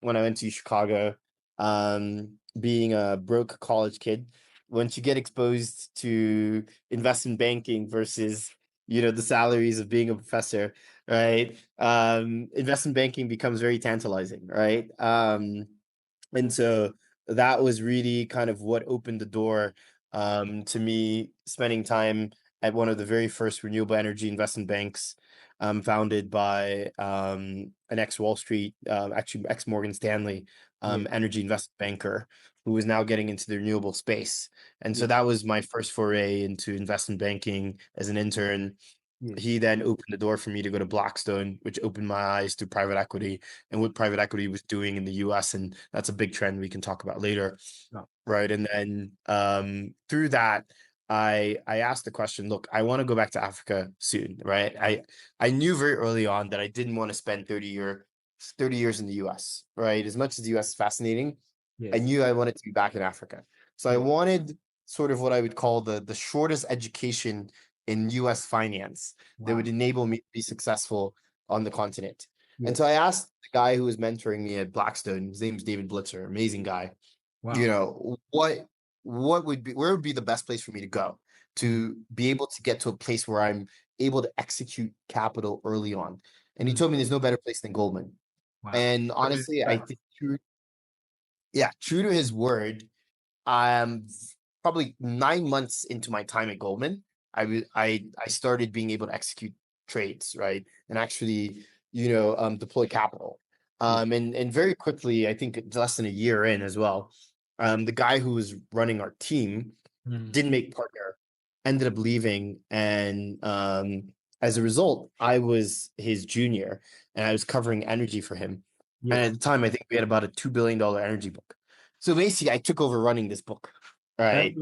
when I went to Chicago, being a broke college kid, once you get exposed to investment banking versus, the salaries of being a professor, right? Investment banking becomes very tantalizing, right? And so that was really kind of what opened the door to me spending time at one of the very first renewable energy investment banks, founded by an ex Wall Street, actually ex Morgan Stanley Yeah. energy investment banker who is now getting into the renewable space. And so Yeah. that was my first foray into investment banking as an intern. Yeah. He then opened the door for me to go to Blackstone, which opened my eyes to private equity and what private equity was doing in the US. And that's a big trend we can talk about later. No. Right. And then through that, I asked the question, look, I want to go back to Africa soon, right? I knew very early on that I didn't want to spend 30 years in the US, right? As much as the US is fascinating, I Yes. knew I wanted to be back in Africa. So I Yeah. wanted sort of what I would call the shortest education in US finance that would Wow. enable me to be successful on the continent. And so Yes. I asked the guy who was mentoring me at Blackstone, his name's David Blitzer, amazing guy, Wow. what would be where would be the best place for me to go Mm. to be able to get to a place where I'm able to execute capital early on. And he Mm. told me there's no better place than Goldman. Wow. And honestly, I think true to his word, probably 9 months into my time at Goldman, I started being able to execute trades, right? And actually, deploy capital. Yeah. And very quickly, I think it's less than a year in as well, the guy who was running our team Mm. didn't make partner, ended up leaving, and as a result, I was his junior, and I was covering energy for him. And at Yes. the time, I think we had about a $2 billion energy book. So basically, I took over running this book, That right?